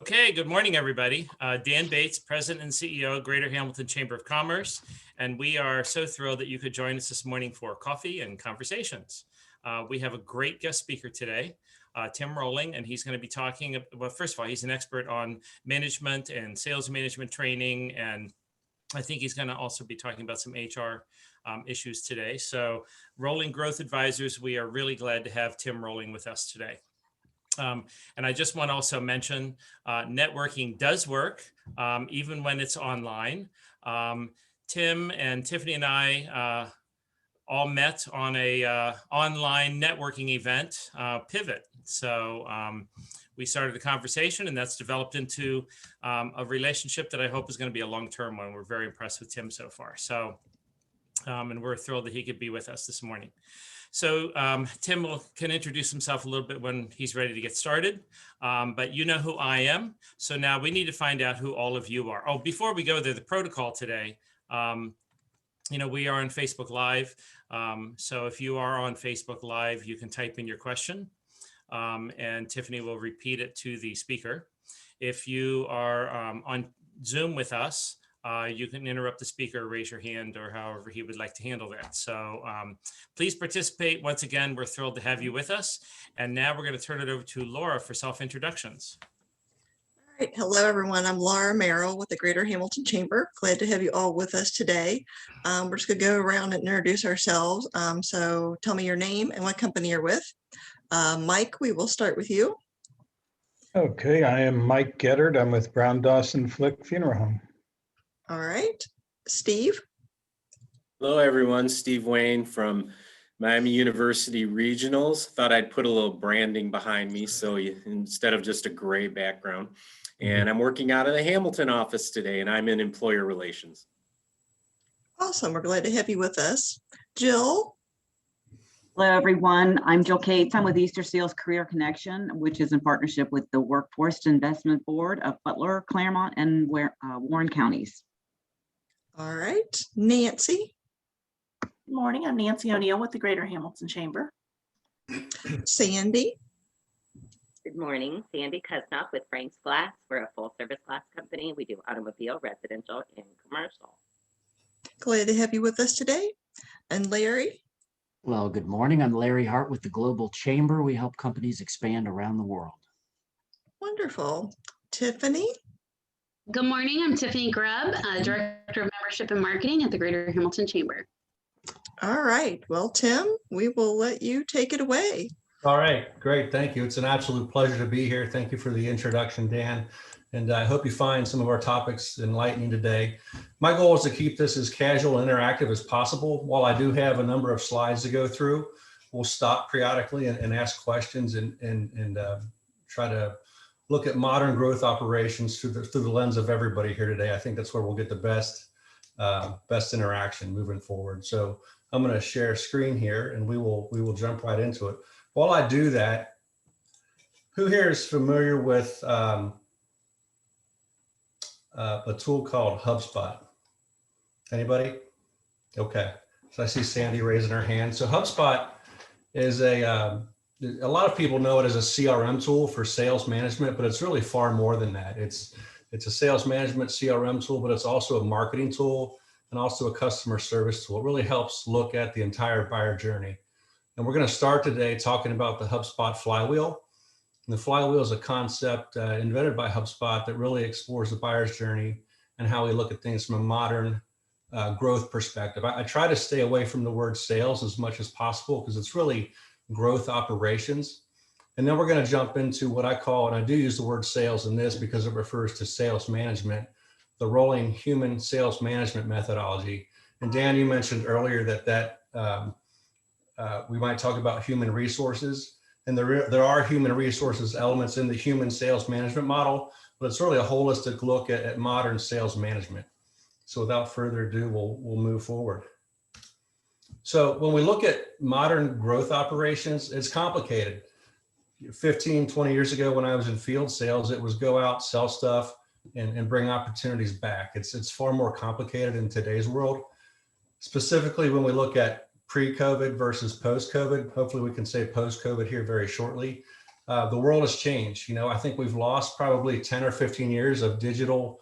Okay, good morning, everybody. Dan Bates, President and CEO of Greater Hamilton Chamber of Commerce, and we are so thrilled that you could join us this morning for coffee and conversations. We have a great guest speaker today, Tim Rohling, and he's going to be talking, well, first of all, he's an expert on management and sales management training, and I think he's going to also be talking about some HR issues today. So Rohling Growth Advisors, we are really glad to have Tim Rohling with us today. And I just want to also mention networking does work, even when it's online. Tim and Tiffany and I all met on a online networking event, Pivot. So we started a conversation, and that's developed into a relationship that I hope is going to be a long-term one. We're very impressed with Tim so far. So, and we're thrilled that he could be with us this morning. So Tim can introduce himself a little bit when he's ready to get started, but you know who I am. So now we need to find out who all of you are. Oh, before we go there, the protocol today, you know, we are on Facebook Live. So if you are on Facebook Live, you can type in your question and Tiffany will repeat it to the speaker. If you are on Zoom with us, you can interrupt the speaker, raise your hand, or however he would like to handle that. So please participate. Once again, we're thrilled to have you with us. And now we're going to turn it over to Laura for self-introductions. All right. Hello, everyone. I'm Laura Merrill with the Greater Hamilton Chamber. Glad to have you all with us today. We're just going to go around and introduce ourselves. So tell me your name and what company you're with. Mike, we will start with you. Okay, I am Mike Gettard. I'm with Brown Dawson Flick Funeral Home. All right. Steve. Hello, everyone. Steve Wayne from Miami University Regionals. Thought I'd put a little branding behind me so instead of just a gray background. And I'm working out of the Hamilton office today, and I'm in employer relations. Awesome. We're glad to have you with us. Jill. Hello, everyone. I'm Jill Cates. I'm with Easter Seals Career Connection, which is in partnership with the Workforce Investment Board of Butler, Claremont, and Warren counties. All right. Nancy. Good morning. I'm Nancy O'Neill with the Greater Hamilton Chamber. Sandy. Good morning. Sandy Kusnoff with Frank's Glass. We're a full-service glass company. We do automobile, residential, and commercial. Glad to have you with us today. And Larry. Well, good morning. I'm Larry Hart with the Global Chamber. We help companies expand around the world. Wonderful. Tiffany. Good morning. I'm Tiffany Grubb, Director of Membership and Marketing at the Greater Hamilton Chamber. All right. Well, Tim, we will let you take it away. All right. Great. Thank you. It's an absolute pleasure to be here. Thank you for the introduction, Dan. And I hope you find some of our topics enlightening today. My goal is to keep this as casual and interactive as possible. While I do have a number of slides to go through, we'll stop periodically and ask questions and try to look at modern growth operations through the lens of everybody here today. I think that's where we'll get the best interaction moving forward. So I'm going to share screen here, and we will jump right into it. While I do that, who here is familiar with a tool called HubSpot? Anybody? Okay. So I see Sandy raising her hand. So HubSpot is a lot of people know it as a CRM tool for sales management, but it's really far more than that. It's a sales management CRM tool, but it's also a marketing tool and also a customer service tool. It really helps look at the entire buyer journey. And we're going to start today talking about the HubSpot Flywheel. And the Flywheel is a concept invented by HubSpot that really explores the buyer's journey and how we look at things from a modern growth perspective. I try to stay away from the word sales as much as possible because it's really growth operations. And then we're going to jump into what I call, and I do use the word sales in this because it refers to sales management, the Rohling human sales management methodology. And Dan, you mentioned earlier that we might talk about human resources, and there are human resources elements in the human sales management model, but it's really a holistic look at modern sales management. So without further ado, we'll move forward. So when we look at modern growth operations, it's complicated. 15, 20 years ago when I was in field sales, it was go out, sell stuff, and bring opportunities back. It's far more complicated in today's world. Specifically, when we look at pre-COVID versus post-COVID, hopefully we can say post-COVID here very shortly. The world has changed. I think we've lost probably 10 or 15 years of digital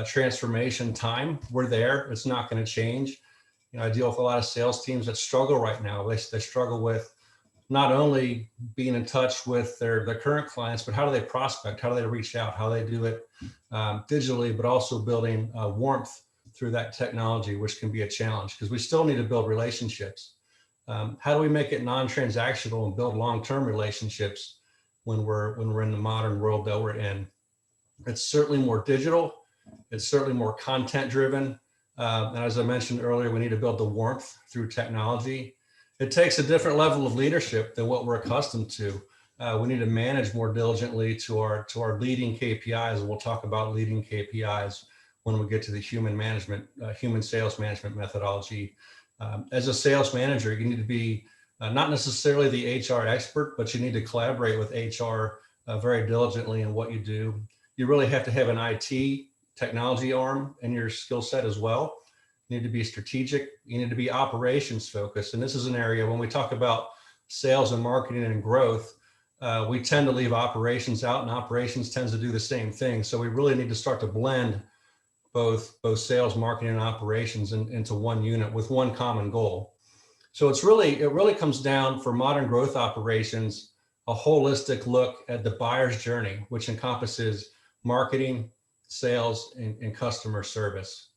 transformation time. We're there. It's not going to change. I deal with a lot of sales teams that struggle right now. They struggle with not only being in touch with their current clients, but how do they prospect? How do they reach out? How they do it digitally, but also building warmth through that technology, which can be a challenge because we still need to build relationships. How do we make it non-transactional and build long-term relationships when we're in the modern world that we're in? It's certainly more digital. It's certainly more content driven. And as I mentioned earlier, we need to build the warmth through technology. It takes a different level of leadership than what we're accustomed to. We need to manage more diligently to our leading KPIs, and we'll talk about leading KPIs when we get to the human sales management methodology. As a sales manager, you need to be not necessarily the HR expert, but you need to collaborate with HR very diligently in what you do. You really have to have an IT technology arm in your skill set as well. You need to be strategic. You need to be operations focused. And this is an area when we talk about sales and marketing and growth, we tend to leave operations out, and operations tends to do the same thing. So we really need to start to blend both sales, marketing, and operations into one unit with one common goal. So it really comes down for modern growth operations, a holistic look at the buyer's journey, which encompasses marketing, sales, and customer service.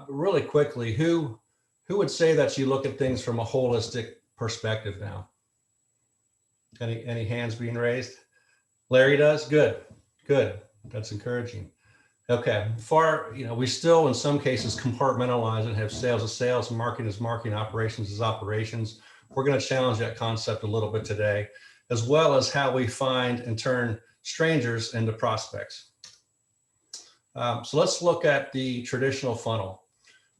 Really quickly, who would say that you look at things from a holistic perspective now? Any hands being raised? Larry does? Good. That's encouraging. Okay, we still in some cases compartmentalize and have sales as sales, marketing as marketing, operations as operations. We're going to challenge that concept a little bit today, as well as how we find and turn strangers into prospects. So let's look at the traditional funnel.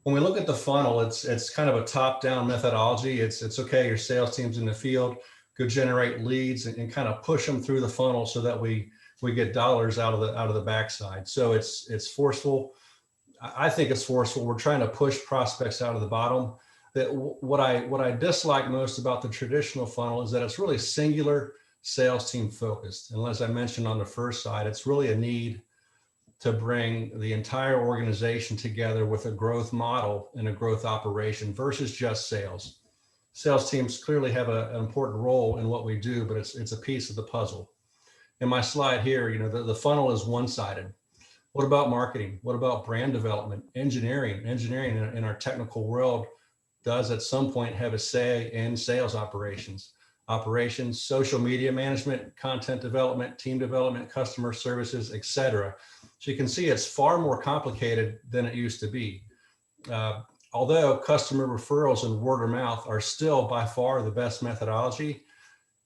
When we look at the funnel, it's kind of a top-down methodology. It's okay, your sales team's in the field, go generate leads and kind of push them through the funnel so that we get dollars out of the backside. So it's forceful. I think it's forceful. We're trying to push prospects out of the bottom. What I dislike most about the traditional funnel is that it's really singular sales team focused. And as I mentioned on the first side, it's really a need to bring the entire organization together with a growth model and a growth operation versus just sales. Sales teams clearly have an important role in what we do, but it's a piece of the puzzle. In my slide here, the funnel is one-sided. What about marketing? What about brand development? Engineering in our technical world does at some point have a say in sales operations, social media management, content development, team development, customer services, etc. So you can see it's far more complicated than it used to be. Although customer referrals and word of mouth are still by far the best methodology,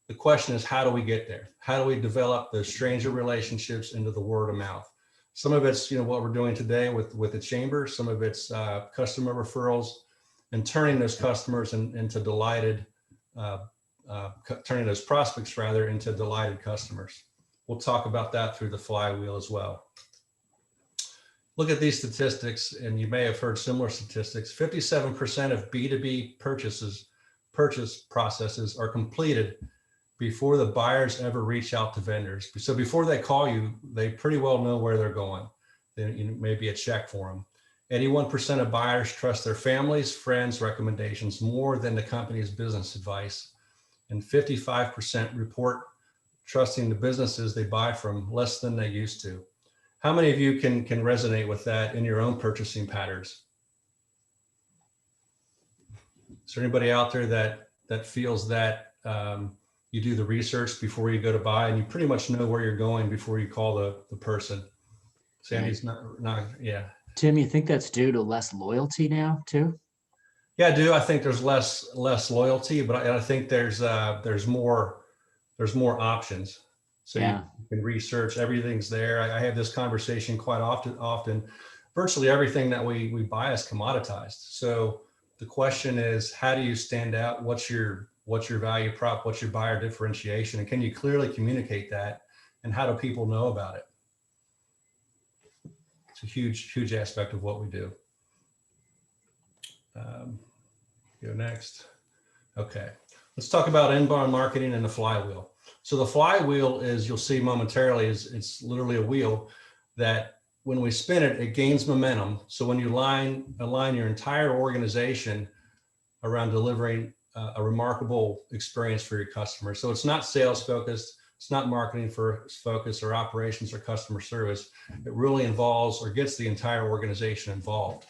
the question is, how do we get there? How do we develop those stranger relationships into the word of mouth? Some of it's what we're doing today with the chamber. Some of it's customer referrals and turning those customers into delighted, turning those prospects rather into delighted customers. We'll talk about that through the flywheel as well. Look at these statistics, and you may have heard similar statistics. 57% of B2B purchase processes are completed before the buyers ever reach out to vendors. So before they call you, they pretty well know where they're going. Then maybe a check for them. 81% of buyers trust their families, friends' recommendations more than the company's business advice. And 55% report trusting the businesses they buy from less than they used to. How many of you can resonate with that in your own purchasing patterns? Is there anybody out there that feels that you do the research before you go to buy and you pretty much know where you're going before you call the person? Sandy's not, yeah. Tim, you think that's due to less loyalty now too? Yeah, I do. I think there's less loyalty, but I think there's more options. So yeah. You can research, everything's there. I have this conversation quite often. Virtually everything that we buy is commoditized. So the question is, how do you stand out? What's your value prop? What's your buyer differentiation? And can you clearly communicate that? And how do people know about it? It's a huge aspect of what we do. Go next. Okay, let's talk about inbound marketing and the flywheel. So the flywheel is, you'll see momentarily, is it's literally a wheel that when we spin it, it gains momentum. So when you align your entire organization around delivering a remarkable experience for your customers. So it's not sales focused, it's not marketing focus or operations or customer service. It really involves or gets the entire organization involved.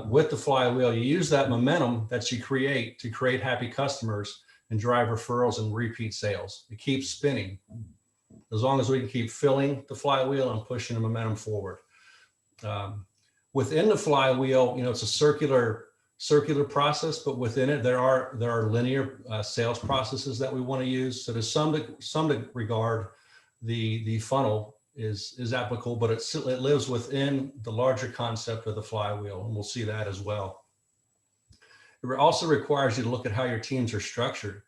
With the flywheel, you use that momentum that you create to create happy customers and drive referrals and repeat sales. It keeps spinning as long as we can keep filling the flywheel and pushing the momentum forward. Within the flywheel, it's a circular process, but within it there are linear sales processes that we want to use. So to some regard, the funnel is applicable, but it lives within the larger concept of the flywheel, and we'll see that as well. It also requires you to look at how your teams are structured.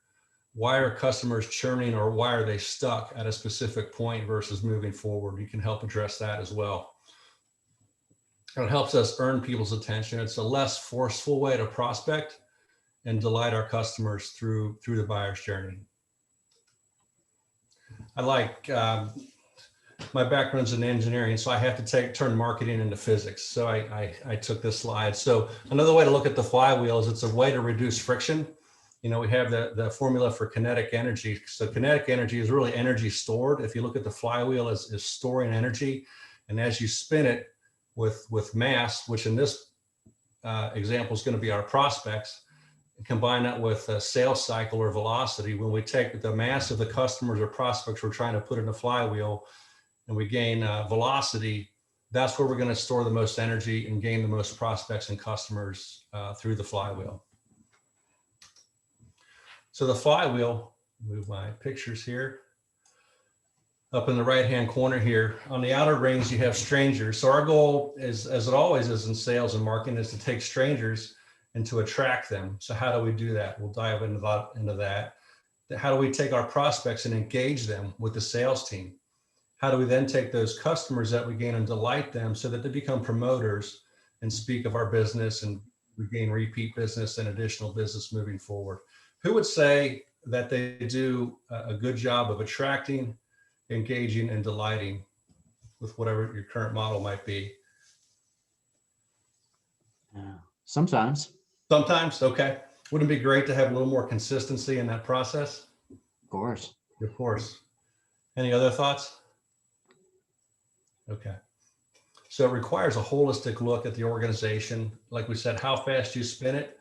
Why are customers churning, or why are they stuck at a specific point versus moving forward? You can help address that as well. It helps us earn people's attention. It's a less forceful way to prospect and delight our customers through the buyer's journey. I like, my background's in engineering, so I have to turn marketing into physics. So I took this slide. So another way to look at the flywheel is it's a way to reduce friction. We have the formula for kinetic energy. So kinetic energy is really energy stored. If you look at the flywheel as storing energy, and as you spin it with mass, which in this example is going to be our prospects, and combine that with a sales cycle or velocity, when we take the mass of the customers or prospects we're trying to put in the flywheel and we gain velocity, that's where we're going to store the most energy and gain the most prospects and customers through the flywheel. So the flywheel, move my pictures here. Up in the right-hand corner here, on the outer rings, you have strangers. So our goal is, as it always is in sales and marketing, is to take strangers and to attract them. So how do we do that? We'll dive into that. How do we take our prospects and engage them with the sales team? How do we then take those customers that we gain and delight them so that they become promoters and speak of our business, and we gain repeat business and additional business moving forward? Who would say that they do a good job of attracting, engaging, and delighting with whatever your current model might be? Sometimes. Sometimes, okay. Wouldn't it be great to have a little more consistency in that process? Of course. Of course. Any other thoughts? Okay. So it requires a holistic look at the organization. Like we said, how fast you spin it.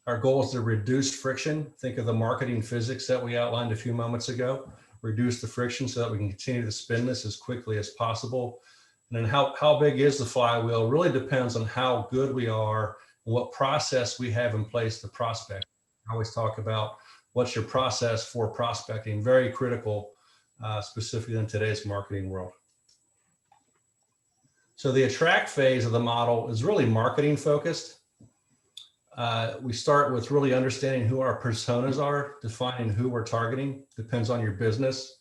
Our goal is to reduce friction. Think of the marketing physics that we outlined a few moments ago. Reduce the friction so that we can continue to spin this as quickly as possible. And then how big is the flywheel really depends on how good we are and what process we have in place to prospect. I always talk about what's your process for prospecting, very critical, specifically in today's marketing world. So the attract phase of the model is really marketing focused. We start with really understanding who our personas are, defining who we're targeting, depends on your business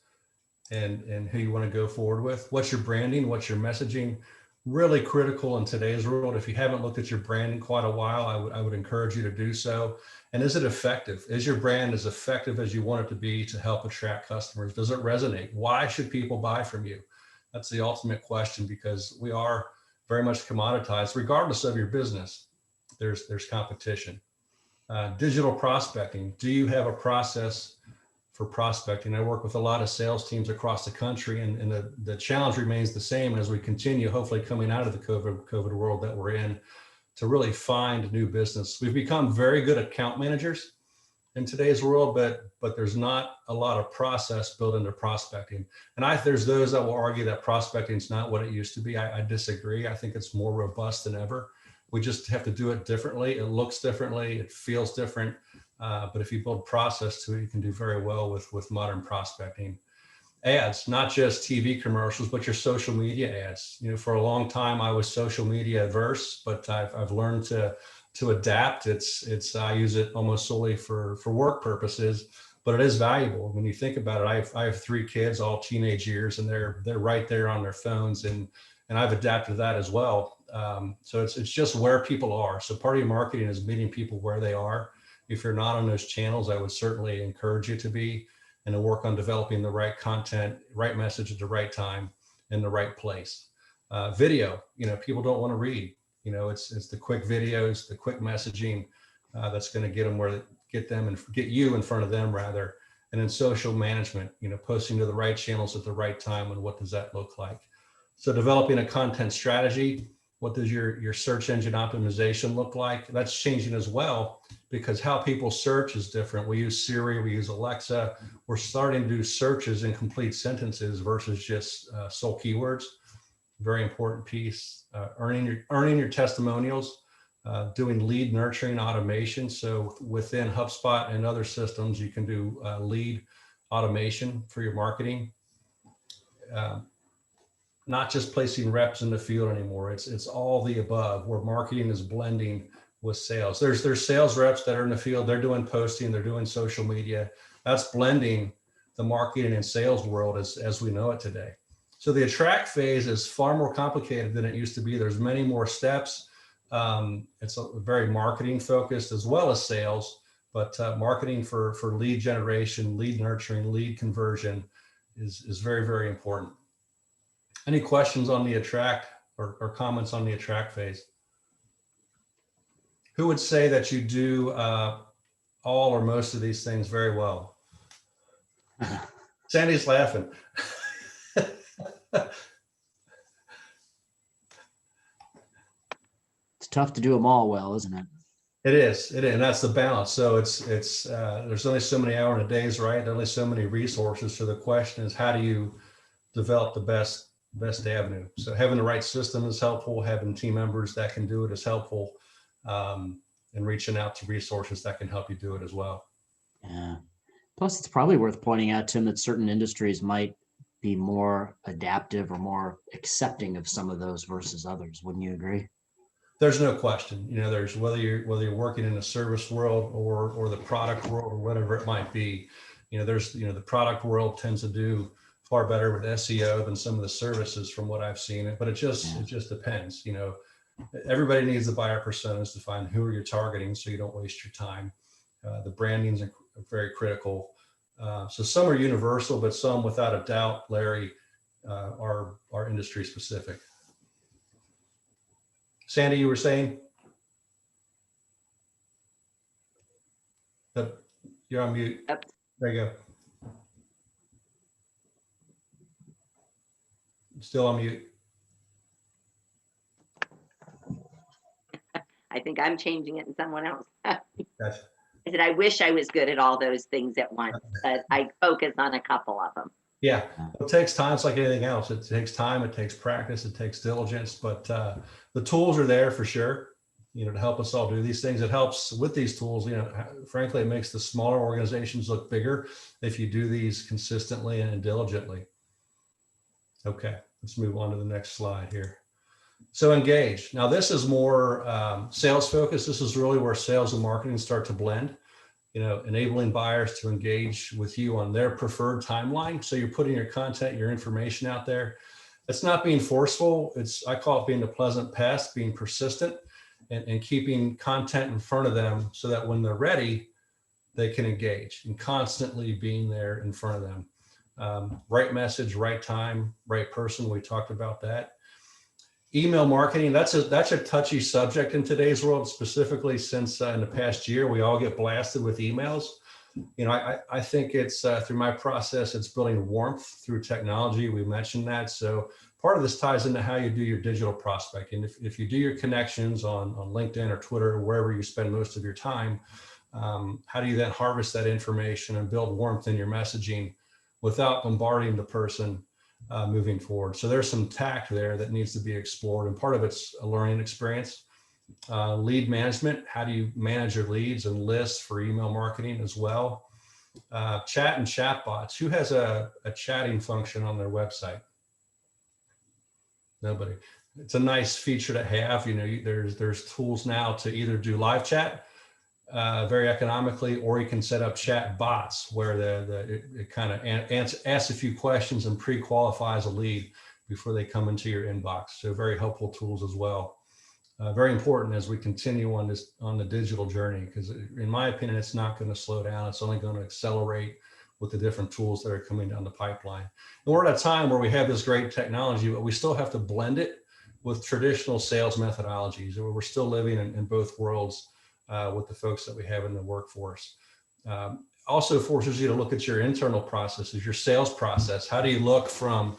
and who you want to go forward with. What's your branding? What's your messaging? Really critical in today's world. If you haven't looked at your brand in quite a while, I would encourage you to do so. And is it effective? Is your brand as effective as you want it to be to help attract customers? Does it resonate? Why should people buy from you? That's the ultimate question, because we are very much commoditized, regardless of your business. There's competition. Digital prospecting. Do you have a process for prospecting? I work with a lot of sales teams across the country, and the challenge remains the same as we continue, hopefully coming out of the COVID world that we're in, to really find new business. We've become very good account managers in today's world, but there's not a lot of process built into prospecting. And there's those that will argue that prospecting is not what it used to be. I disagree. I think it's more robust than ever. We just have to do it differently. It looks differently. It feels different. But if you build process to it, you can do very well with modern prospecting. Ads, not just TV commercials, but your social media ads. For a long time, I was social media averse, but I've learned to adapt. I use it almost solely for work purposes, but it is valuable. When you think about it, I have 3 kids, all teenage years, and they're right there on their phones, and I've adapted that as well. So it's just where people are. So part of your marketing is meeting people where they are. If you're not on those channels, I would certainly encourage you to be. and to work on developing the right content, right message at the right time, in the right place. Video, people don't want to read. It's the quick videos, the quick messaging that's going to get you in front of them rather. And then social management, posting to the right channels at the right time, and what does that look like? So developing a content strategy. What does your search engine optimization look like? That's changing as well, because how people search is different. We use Siri, we use Alexa. We're starting to do searches in complete sentences versus just sole keywords. Very important piece. Earning your testimonials, doing lead nurturing automation. So within HubSpot and other systems, you can do lead automation for your marketing. Not just placing reps in the field anymore. It's all the above, where marketing is blending with sales. There's sales reps that are in the field. They're doing posting, they're doing social media. That's blending the marketing and sales world as we know it today. So the attract phase is far more complicated than it used to be. There's many more steps. It's very marketing focused as well as sales, but marketing for lead generation, lead nurturing, lead conversion is very, very important. Any questions on the attract or comments on the attract phase? Who would say that you do all or most of these things very well? Sandy's laughing. It's tough to do them all well, isn't it? It is, and that's the balance. So it's there's only so many hours in a day, right? There's only so many resources. So the question is, how do you develop the best avenue? So having the right system is helpful. Having team members that can do it is helpful, and reaching out to resources that can help you do it as well. Yeah. Plus, it's probably worth pointing out, Tim, that certain industries might be more adaptive or more accepting of some of those versus others. Wouldn't you agree? There's no question. There's whether you're working in the service world or the product world or whatever it might be. There's the product world tends to do far better with SEO than some of the services from what I've seen. But it just depends. Everybody needs the buyer personas to find who you're targeting, so you don't waste your time. The branding's very critical. So some are universal, but some, without a doubt, Larry, are industry specific. Sandy, you were saying? You're on mute. Yep. There you go. Still on mute. I think I'm changing it in someone else. I Gotcha. said, I wish I was good at all those things at once, but I focus on a couple of them. Yeah, it takes time. It's like anything else. It takes time, it takes practice, it takes diligence, but the tools are there for sure, to help us all do these things. It helps with these tools, frankly, it makes the smaller organizations look bigger if you do these consistently and diligently. Okay, let's move on to the next slide here. So engage. Now this is more sales focused. This is really where sales and marketing start to blend. Enabling buyers to engage with you on their preferred timeline. So you're putting your content, your information out there. It's not being forceful. I call it being a pleasant pest, being persistent and keeping content in front of them so that when they're ready, they can engage, and constantly being there in front of them. Right message, right time, right person. We talked about that. Email marketing, that's a touchy subject in today's world, specifically since in the past year, we all get blasted with emails. I think it's through my process, it's building warmth through technology. We mentioned that. So part of this ties into how you do your digital prospecting. If you do your connections on LinkedIn or Twitter, or wherever you spend most of your time, how do you then harvest that information and build warmth in your messaging without bombarding the person moving forward? So there's some tact there that needs to be explored, and part of it's a learning experience. Lead management, how do you manage your leads and lists for email marketing as well? Chat and chat bots. Who has a chatting function on their website? Nobody. It's a nice feature to have. There's tools now to either do live chat very economically, or you can set up chat bots where it kind of asks a few questions and pre-qualifies a lead before they come into your inbox. So very helpful tools as well. Very important as we continue on the digital journey, because in my opinion, it's not going to slow down. It's only going to accelerate with the different tools that are coming down the pipeline. And we're at a time where we have this great technology, but we still have to blend it with traditional sales methodologies. We're still living in both worlds with the folks that we have in the workforce. Also forces you to look at your internal processes, your sales process. How do you look from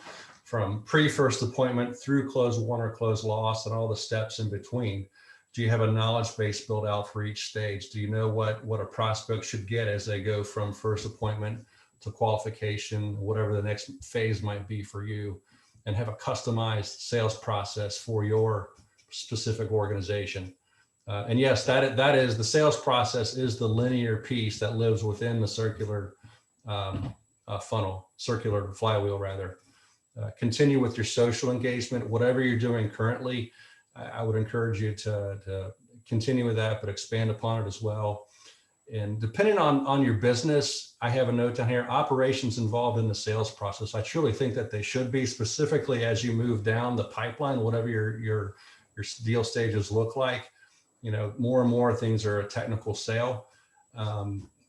pre-first appointment through close won or close loss and all the steps in between? Do you have a knowledge base built out for each stage? Do you know what a prospect should get as they go from first appointment to qualification, whatever the next phase might be for you, and have a customized sales process for your specific organization? And yes, that is the sales process is the linear piece that lives within the circular funnel, circular flywheel rather. Continue with your social engagement, whatever you're doing currently. I would encourage you to continue with that, but expand upon it as well. And depending on your business, I have a note down here, operations involved in the sales process. I truly think that they should be, specifically as you move down the pipeline, whatever your deal stages look like. You know, more and more things are a technical sale.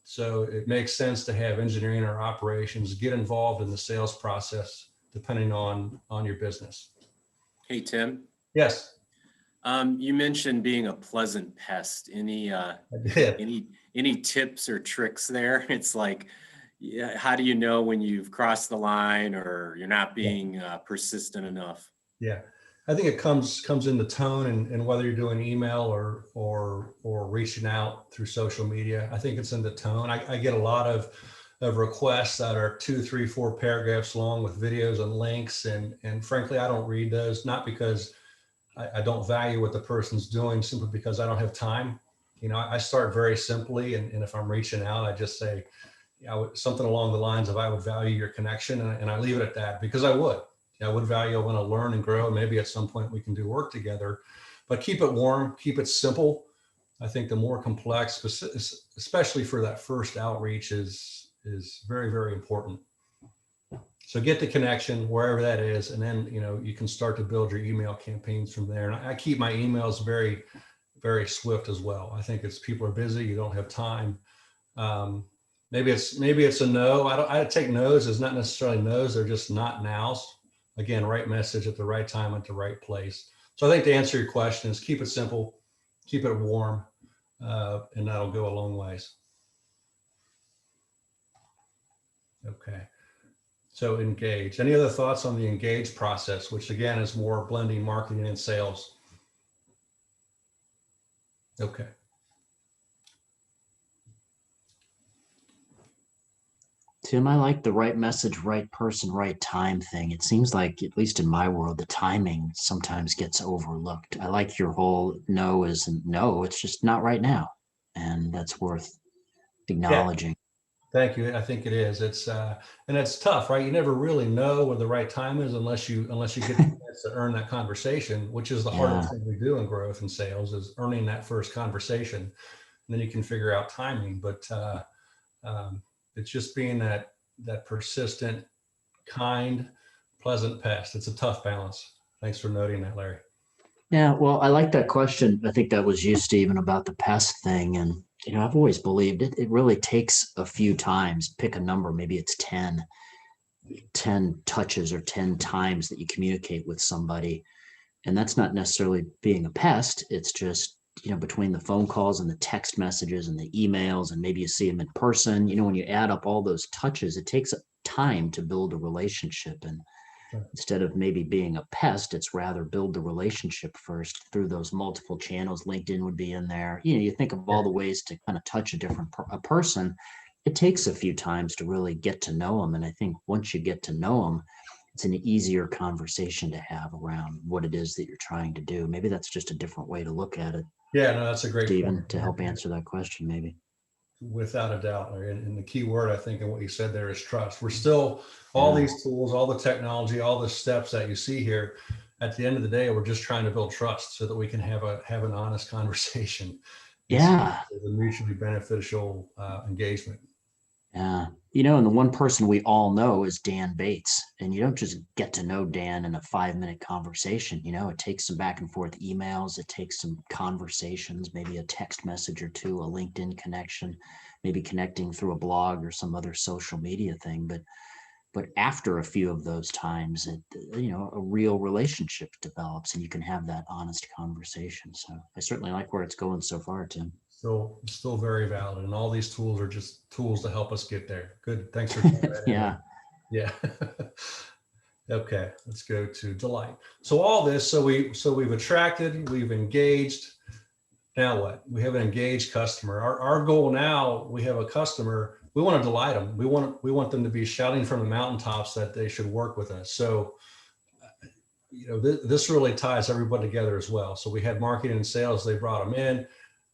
So it makes sense to have engineering or operations get involved in the sales process, depending on your business. Hey, Tim. Yes. You mentioned being a pleasant pest. Any tips or tricks there? It's like, yeah, how do you know when you've crossed the line or you're not being persistent enough? Yeah, I think it comes in the tone and whether you're doing email or reaching out through social media. I think it's in the tone. I get a lot of requests that are 2, 3, 4 paragraphs long with videos and links, and frankly, I don't read those, not because I don't value what the person's doing, simply because I don't have time. You know, I start very simply, and if I'm reaching out, I just say, something along the lines of, I would value your connection, and I leave it at that, because I would value, I want to learn and grow, and maybe at some point we can do work together, but keep it warm, keep it simple. I think the more complex, especially for that first outreach, is very, very important. So get the connection wherever that is, and then you can start to build your email campaigns from there. And I keep my emails very, very swift as well. I think it's people are busy, you don't have time. Maybe it's a no. I take no's as not necessarily no's; they're just not nows. Again, right message at the right time at the right place. So I think to answer your question is keep it simple, keep it warm, and that'll go a long ways. Okay. So engage. Any other thoughts on the engage process, which again is more blending marketing and sales? Okay. Tim, I like the right message, right person, right time thing. It seems like, at least in my world, the timing sometimes gets overlooked. I like your whole no isn't no, it's just not right now. And that's worth acknowledging. Yeah. Thank you. I think it is. It's and it's tough, right? You never really know where the right time is unless you get the chance to earn that conversation, which is the hardest thing we do in growth and sales, is earning that first conversation. And then you can figure out timing. But it's just being that persistent, kind, pleasant pest. It's a tough balance. Thanks for noting that, Larry. Yeah, well, I like that question. I think that was you, Stephen, about the pest thing. And I've always believed it really takes a few times. Pick a number, maybe it's 10 touches or 10 times that you communicate with somebody. And that's not necessarily being a pest. It's just, between the phone calls and the text messages and the emails, and maybe you see them in person, when you add up all those touches, it takes time to build a relationship. And instead of maybe being a pest, it's rather build the relationship first through those multiple channels. LinkedIn would be in there. You think of all the ways to kind of touch a person. It takes a few times to really get to know them. And I think once you get to know them, it's an easier conversation to have around what it is that you're trying to do. Maybe that's just a different way to look at it. Yeah, no, that's a great Stephen, point. to help answer that question, maybe. Without a doubt, Larry. And the key word, I think, in what you said there is trust. We're still, all these tools, all the technology, all the steps that you see here, at the end of the day, we're just trying to build trust so that we can have an honest conversation. Yeah. It's a mutually beneficial engagement. Yeah. And the one person we all know is Dan Bates. And you don't just get to know Dan in a 5-minute conversation. It takes some back and forth emails. It takes some conversations, maybe a text message or two, a LinkedIn connection, maybe connecting through a blog or some other social media thing. But after a few of those times, a real relationship develops and you can have that honest conversation. So I certainly like where it's going so far, Tim. Still very valid. And all these tools are just tools to help us get there. Good. Thanks for that. Yeah. Yeah. Okay, let's go to delight. So all this, so we've attracted, we've engaged. Now what? We have an engaged customer. Our goal now, we have a customer, we want to delight them. We want them to be shouting from the mountaintops that they should work with us. So, this really ties everybody together as well. So we had marketing and sales, they brought them in,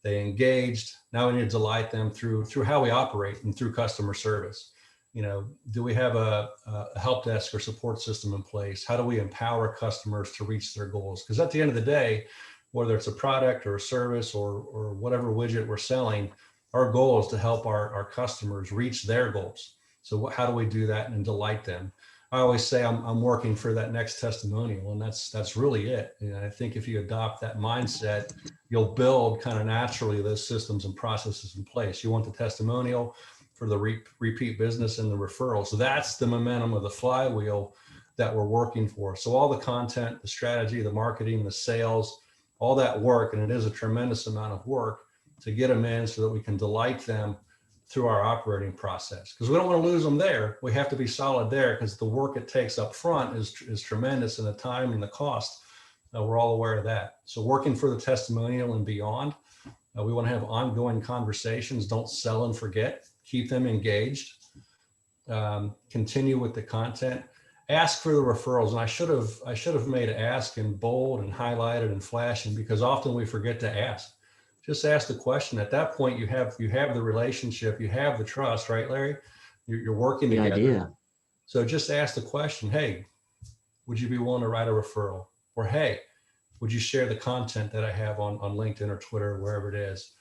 they engaged. Now we need to delight them through how we operate and through customer service. Do we have a help desk or support system in place? How do we empower customers to reach their goals? Because at the end of the day, whether it's a product or a service or whatever widget we're selling, our goal is to help our customers reach their goals. So how do we do that and delight them? I always say I'm working for that next testimonial, and that's really it. I think if you adopt that mindset, you'll build kind of naturally those systems and processes in place. You want the testimonial for the repeat business and the referrals. So that's the momentum of the flywheel that we're working for. So all the content, the strategy, the marketing, the sales, all that work, and it is a tremendous amount of work to get them in so that we can delight them through our operating process. Because we don't want to lose them there. We have to be solid there because the work it takes up front is tremendous, and the time and the cost. We're all aware of that. So working for the testimonial and beyond, we want to have ongoing conversations. Don't sell and forget. Keep them engaged. Continue with the content. Ask for the referrals. And I should have made ask in bold and highlighted and flashing, because often we forget to ask. Just ask the question. At that point, you have the relationship, you have the trust, right, Larry? You're working The together. idea. So just ask the question, hey, would you be willing to write a referral? Or hey, would you share the content that I have on LinkedIn or Twitter, wherever it is?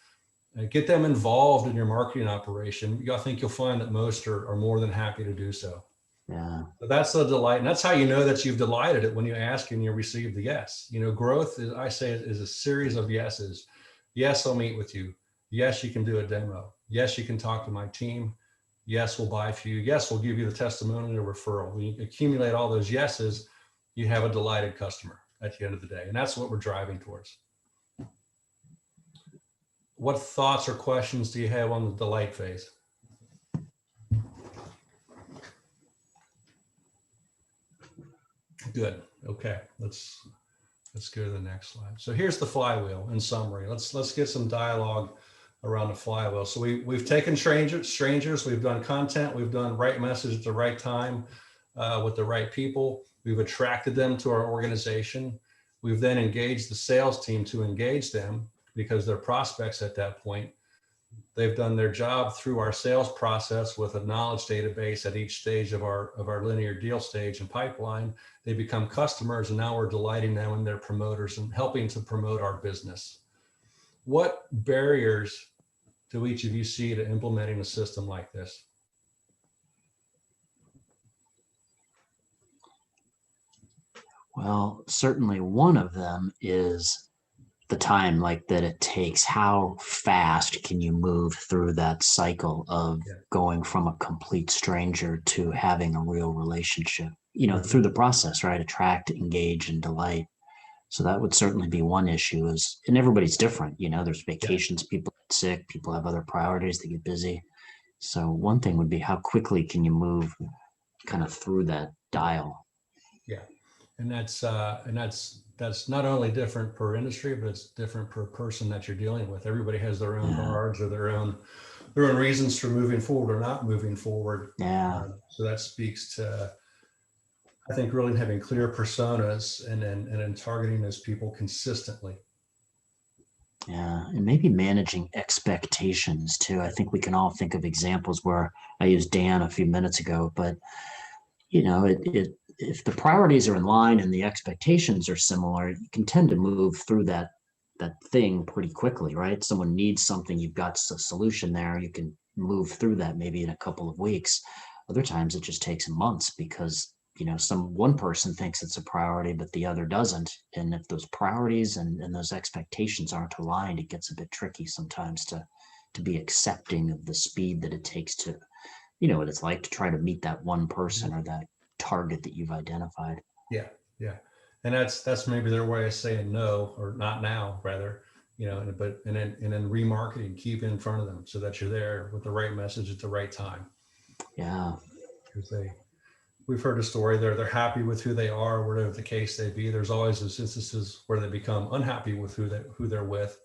Get them involved in your marketing operation. I think you'll find that most are more than happy to do so. Yeah. So that's the delight. And that's how you know that you've delighted it, when you ask and you receive the yes. Growth is, I say, is a series of yeses. Yes, I'll meet with you. Yes, you can do a demo. Yes, you can talk to my team. Yes, we'll buy for you. Yes, we'll give you the testimonial or referral. When you accumulate all those yeses, you have a delighted customer at the end of the day. And that's what we're driving towards. What thoughts or questions do you have on the delight phase? Good. Okay. Let's go to the next slide. So here's the flywheel in summary. Let's get some dialogue around the flywheel. So we've taken strangers, we've done content, we've done right message at the right time with the right people. We've attracted them to our organization. We've then engaged the sales team to engage them because they're prospects at that point. They've done their job through our sales process with a knowledge database at each stage of our linear deal stage and pipeline. They become customers, and now we're delighting them and their promoters and helping to promote our business. What barriers do each of you see to implementing a system like this? Well, certainly one of them is the time that it takes. How fast can you move through that cycle of going from a complete stranger to having a real relationship, through the process, right? Attract, engage, and delight. So that would certainly be one issue and everybody's different. There's vacations, people get sick, people have other priorities, they get busy. So one thing would be, how quickly can you move kind of through that dial? Yeah. And that's not only different per industry, but it's different per person that you're dealing with. Everybody has their own guards or their own reasons for moving forward or not moving forward. Yeah. So that speaks to, I think, really having clear personas and then targeting those people consistently. Yeah, and maybe managing expectations too. I think we can all think of examples where I used Dan a few minutes ago, but if the priorities are in line and the expectations are similar, you can tend to move through that thing pretty quickly, right? Someone needs something, you've got a solution there, you can move through that maybe in a couple of weeks. Other times it just takes months because one person thinks it's a priority, but the other doesn't. And if those priorities and those expectations aren't aligned, it gets a bit tricky sometimes to to be accepting of the speed that it takes to, you know, what it's like to try to meet that one person or that target that you've identified. Yeah. Yeah. And that's maybe their way of saying no, or not now rather, you know, and then remarketing, keep in front of them so that you're there with the right message at the right time. Yeah. Because we've heard a story there. They're happy with who they are, whatever the case may be. There's always those instances where they become unhappy with who they're with.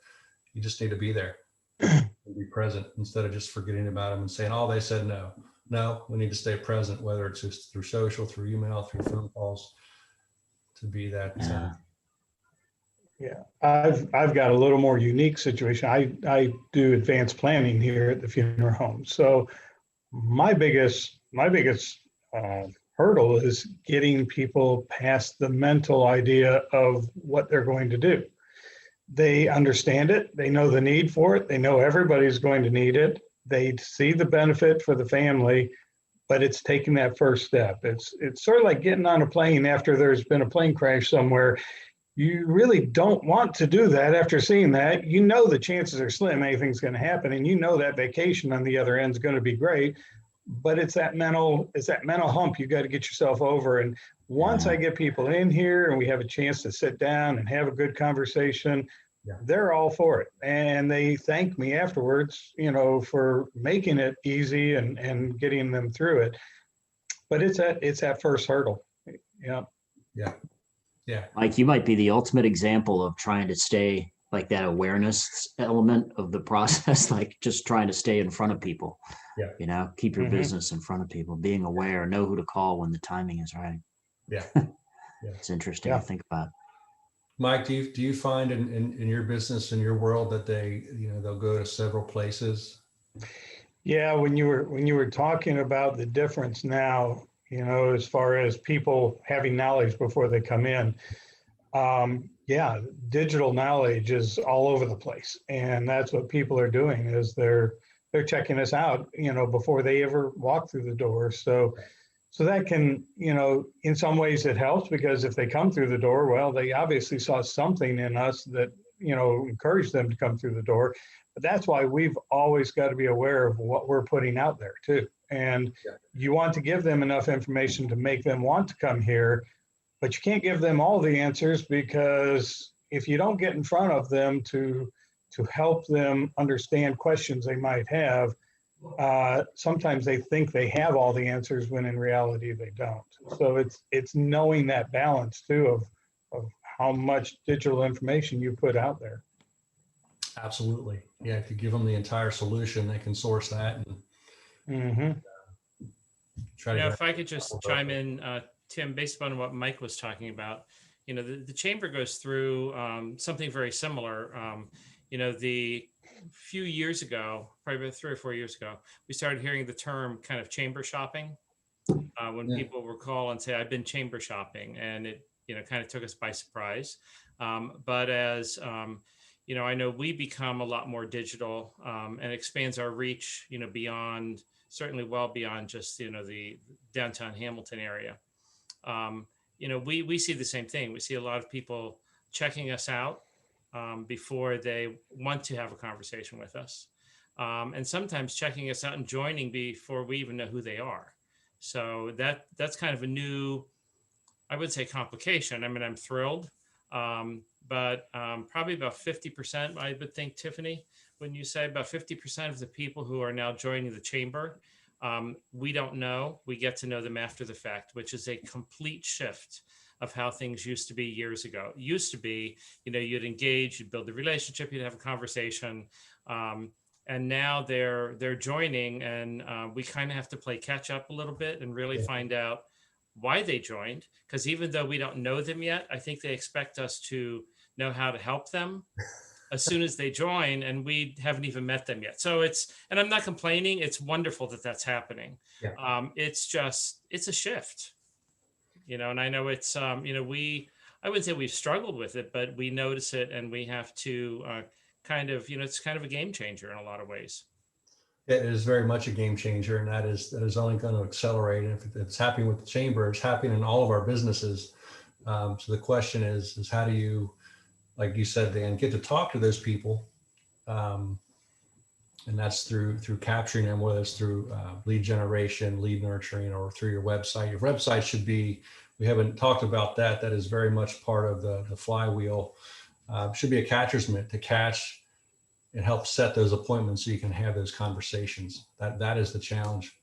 You just need to be there and be present instead of just forgetting about them and saying, oh, they said no. No, we need to stay present, whether it's just through social, through email, through phone calls, to be that. Yeah, I've got a little more unique situation. I do advanced planning here at the funeral home. So my biggest hurdle is getting people past the mental idea of what they're going to do. They understand it. They know the need for it. They know everybody's going to need it. They see the benefit for the family, but it's taking that first step. It's sort of like getting on a plane after there's been a plane crash somewhere. You really don't want to do that after seeing that. You know the chances are slim anything's going to happen, and you know that vacation on the other end is going to be great, but it's that mental hump you got to get yourself over. And once I get people in here and we have a chance to sit down and have a good conversation, they're all for it. And they thank me afterwards, you know, for making it easy and getting them through it. But it's that first hurdle. Yeah. Yeah. Yeah. Mike, you might be the ultimate example of trying to stay like that awareness element of the process, like just trying to stay in front of people. Yeah. You know, keep your business in front of people, being aware, know who to call when the timing is right. Yeah. It's interesting to think about. Mike, do you find in your business, in your world, that they'll go to several places? Yeah, when you were talking about the difference now, you know, as far as people having knowledge before they come in, digital knowledge is all over the place, and that's what people are doing is they're checking us out, you know, before they ever walk through the door. So that can, you know, in some ways it helps, because if they come through the door, well, they obviously saw something in us that, you know, encouraged them to come through the door. But that's why we've always got to be aware of what we're putting out there too. And you want to give them enough information to make them want to come here, but you can't give them all the answers, because if you don't get in front of them to help them understand questions they might have, sometimes they think they have all the answers when in reality they don't. So it's knowing that balance too of how much digital information you put out there. Absolutely. Yeah. If you give them the entire solution, they can source that and try to. If I could just chime in, Tim, based on what Mike was talking about, you know, the chamber goes through something very similar. You know, the few years ago, probably about 3 or 4 years ago, we started hearing the term kind of chamber shopping when people would call and say, I've been chamber shopping, and it, you know, kind of took us by surprise. But as, you know, I know we become a lot more digital and expands our reach, you know, beyond, certainly well beyond just, you know, the downtown Hamilton area. You know, we see the same thing. We see a lot of people checking us out before they want to have a conversation with us. And sometimes checking us out and joining before we even know who they are. So that's kind of a new, I would say, complication. I mean, I'm thrilled, but probably about 50%, I would think, Tiffany, when you say about 50% of the people who are now joining the chamber, we don't know. We get to know them after the fact, which is a complete shift of how things used to be years ago. It used to be, you know, you'd engage, you'd build a relationship, you'd have a conversation. And now they're joining, and we kind of have to play catch up a little bit and really find out why they joined. Because even though we don't know them yet, I think they expect us to know how to help them as soon as they join, and we haven't even met them yet. So and I'm not complaining, it's wonderful that that's happening. It's a shift, you know, and I know it's, you know, I wouldn't say we've struggled with it, but we notice it, and we have to kind of, you know, it's kind of a game changer in a lot of ways. It is very much a game changer, and that is only going to accelerate. And if it's happening with the chamber, it's happening in all of our businesses. So the question is how do you, like you said, Dan, get to talk to those people And that's through capturing them, whether it's through lead generation, lead nurturing, or through your website. Your website should be, we haven't talked about that. That is very much part of the flywheel. Should be a catcher's mitt to catch and help set those appointments so you can have those conversations. That is the challenge.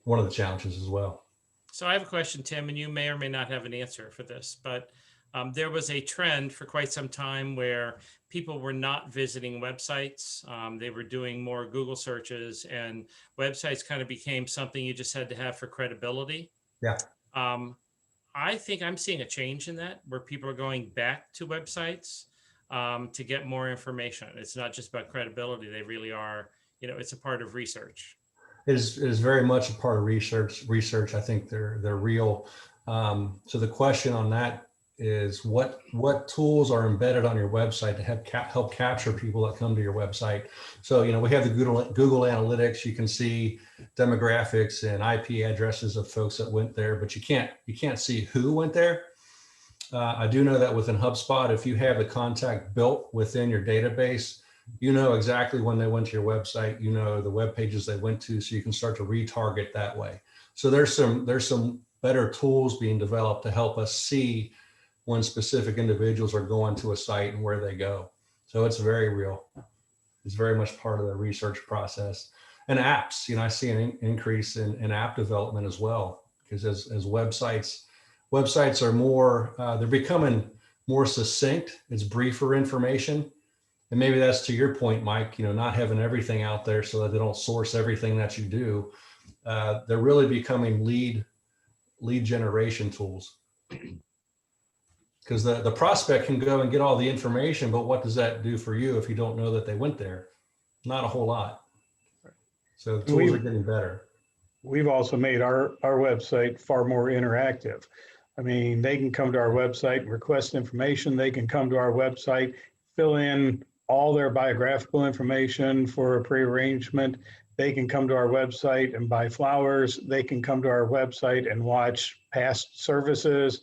One of the challenges as well. So I have a question, Tim, and you may or may not have an answer for this, but there was a trend for quite some time where people were not visiting websites. They were doing more Google searches, and websites kind of became something you just had to have for credibility. Yeah. I think I'm seeing a change in that, where people are going back to websites to get more information. It's not just about credibility. They really are, it's a part of research. It is very much a part of research. I think they're real. So the question on that is what tools are embedded on your website to help capture people that come to your website. So, we have the Google Analytics. You can see demographics and IP addresses of folks that went there, but you can't see who went there. I do know that within HubSpot, if you have the contact built within your database, you know exactly when they went to your website, the web pages they went to, so you can start to retarget that way. So there's some better tools being developed to help us see when specific individuals are going to a site and where they go. So it's very real. It's very much part of the research process. And apps, I see an increase in app development as well, because as websites are more, they're becoming more succinct. It's briefer information. And maybe that's to your point, Mike, not having everything out there so that they don't source everything that you do. They're really becoming lead generation tools. Because the prospect can go and get all the information, but what does that do for you if you don't know that they went there? Not a whole lot. So tools are getting better. We've also made our website far more interactive. I mean, they can come to our website and request information. They can come to our website, fill in all their biographical information for a pre-arrangement. They can come to our website and buy flowers. They can come to our website and watch past services.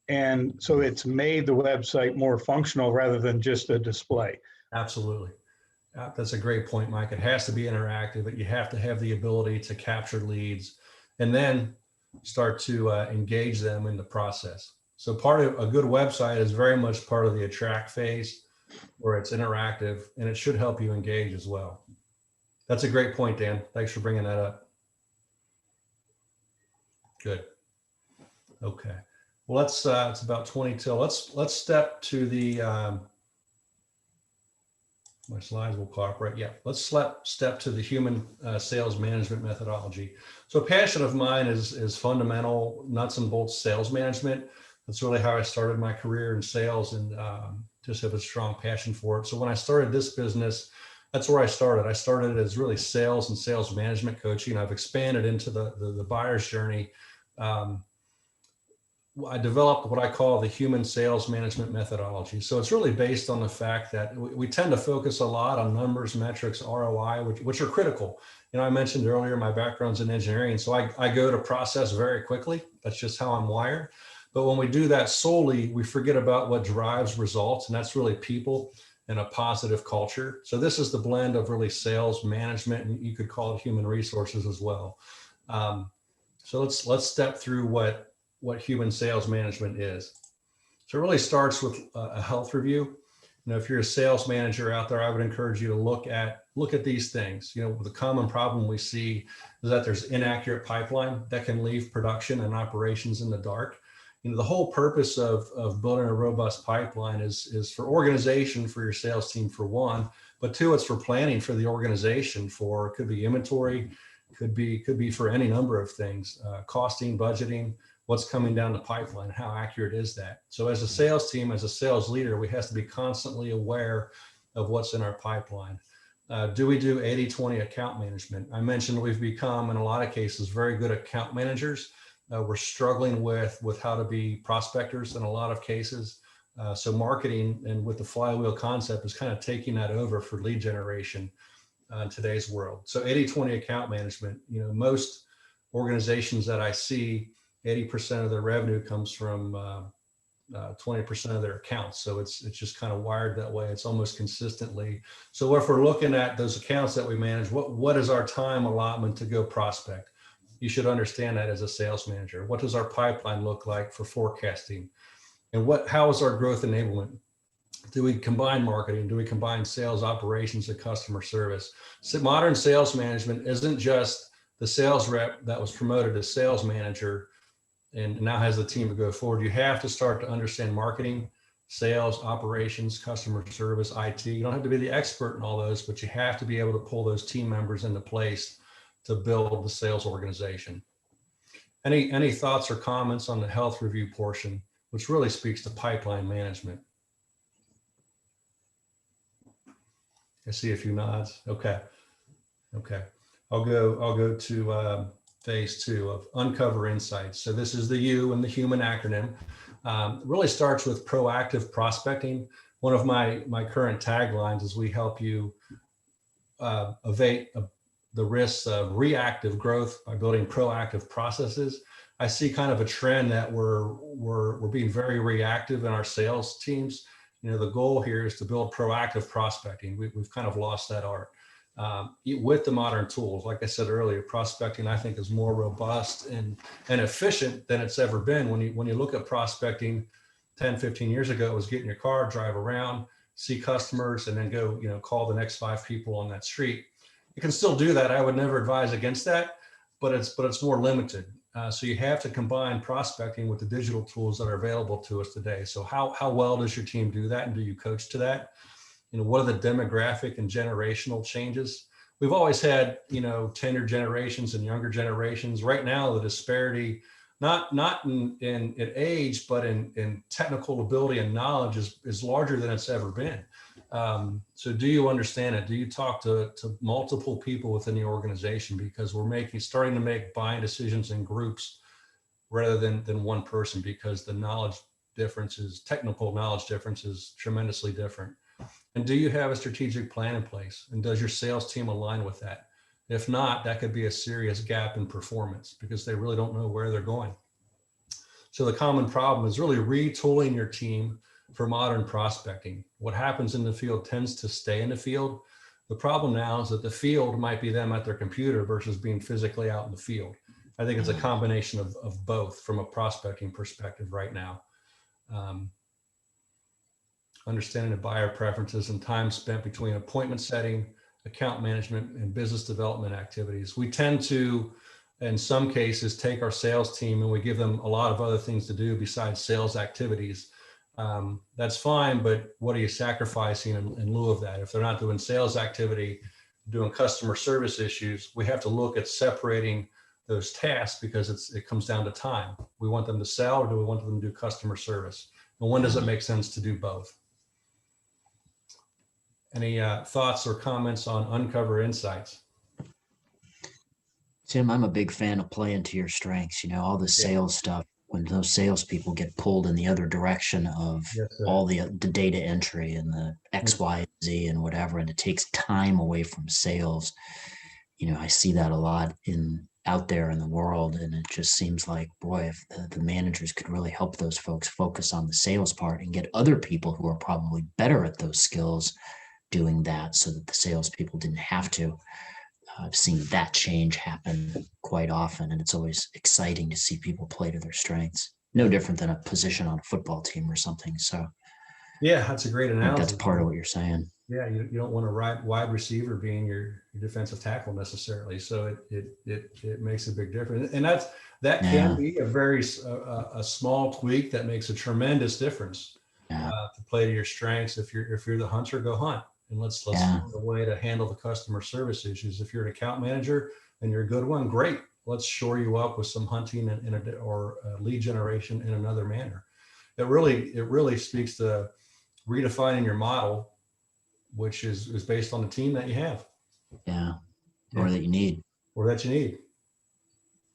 And so it's made the website more functional rather than just a display. Absolutely. That's a great point, Mike. It has to be interactive, but you have to have the ability to capture leads and then start to engage them in the process. So part of a good website is very much part of the attract phase, where it's interactive, and it should help you engage as well. That's a great point, Dan. Thanks for bringing that up. Good. Okay. Well, it's about 20 till. Let's step to the my slides will cooperate. Yeah, let's step to the human sales management methodology. So a passion of mine is fundamental nuts and bolts sales management. That's really how I started my career in sales, and just have a strong passion for it. So when I started this business, that's where I started. I started as really sales and sales management coaching. I've expanded into the buyer's journey. I developed what I call the human sales management methodology. So it's really based on the fact that we tend to focus a lot on numbers, metrics, ROI, which are critical. I mentioned earlier, my background's in engineering, so I go to process very quickly. That's just how I'm wired. But when we do that solely, we forget about what drives results, and that's really people and a positive culture. So this is the blend of really sales management, and you could call it human resources as well. So let's step through what human sales management is. So it really starts with a health review. If you're a sales manager out there, I would encourage you to look at these things. The common problem we see is that there's inaccurate pipeline that can leave production and operations in the dark. The whole purpose of building a robust pipeline is for organization for your sales team, for one, but two, it's for planning for the organization. For it could be inventory, could be for any number of things, costing, budgeting, what's coming down the pipeline, how accurate is that? So as a sales team, as a sales leader, we have to be constantly aware of what's in our pipeline. Do we do 80-20 account management? I mentioned we've become, in a lot of cases, very good account managers. We're struggling with how to be prospectors in a lot of cases. So marketing and with the flywheel concept is kind of taking that over for lead generation in today's world. So 80-20 account management, most organizations that I see, 80% of their revenue comes from 20% of their accounts. So it's just kind of wired that way. It's almost consistently. So if we're looking at those accounts that we manage, what is our time allotment to go prospect? You should understand that as a sales manager. What does our pipeline look like for forecasting? And how is our growth enablement? Do we combine marketing? Do we combine sales operations and customer service? So modern sales management isn't just the sales rep that was promoted to sales manager and now has the team to go forward. You have to start to understand marketing, sales, operations, customer service, IT. You don't have to be the expert in all those, but you have to be able to pull those team members into place to build the sales organization. Any thoughts or comments on the health review portion, which really speaks to pipeline management? I see a few nods. Okay. I'll go to phase 2 of uncover insights. So this is the U in the human acronym. Really starts with proactive prospecting. One of my current taglines is we help you evade the risks of reactive growth by building proactive processes. I see kind of a trend that we're being very reactive in our sales teams. The goal here is to build proactive prospecting. We've kind of lost that art. With the modern tools, like I said earlier, prospecting I think is more robust and efficient than it's ever been. When you look at prospecting 10, 15 years ago, it was get in your car, drive around, see customers, and then go, call the next 5 people on that street. You can still do that. I would never advise against that, but it's more limited. So you have to combine prospecting with the digital tools that are available to us today. So how well does your team do that, and do you coach to that? What are the demographic and generational changes? We've always had, tenured generations and younger generations. Right now, the disparity, not in age, but in technical ability and knowledge is larger than it's ever been. So do you understand it? Do you talk to multiple people within the organization? Because we're starting to make buying decisions in groups rather than one person, because the technical knowledge difference is tremendously different. And do you have a strategic plan in place? And does your sales team align with that? If not, that could be a serious gap in performance because they really don't know where they're going. So the common problem is really retooling your team for modern prospecting. What happens in the field tends to stay in the field. The problem now is that the field might be them at their computer versus being physically out in the field. I think it's a combination of both from a prospecting perspective right now. Understanding the buyer preferences and time spent between appointment setting, account management, and business development activities. We tend to, in some cases, take our sales team and we give them a lot of other things to do besides sales activities. That's fine, but what are you sacrificing in lieu of that? If they're not doing sales activity, doing customer service issues, we have to look at separating those tasks because it comes down to time. We want them to sell, or do we want them to do customer service? And when does it make sense to do both? Any thoughts or comments on uncover insights? Tim, I'm a big fan of playing to your strengths, all the sales stuff. When those salespeople get pulled in the other direction of all the data entry and the X, Y, Z and whatever, and it takes time away from sales. I see that a lot out there in the world, and it just seems like, boy, if the managers could really help those folks focus on the sales part and get other people who are probably better at those skills doing that, so that the salespeople didn't have to. I've seen that change happen quite often, and it's always exciting to see people play to their strengths. No different than a position on a football team or something. So, yeah, that's a great analogy. That's part of what you're saying. Yeah, you don't want a wide receiver being your defensive tackle necessarily. So it makes a big difference, and that can be a very small tweak that makes a tremendous difference. To play to your strengths. If you're the hunter, go hunt. And let's find a way to handle the customer service issues. If you're an account manager and you're a good one, great. Let's shore you up with some hunting or lead generation in another manner. It really speaks to redefining your model, which is based on the team that you have. Yeah. Or that you need.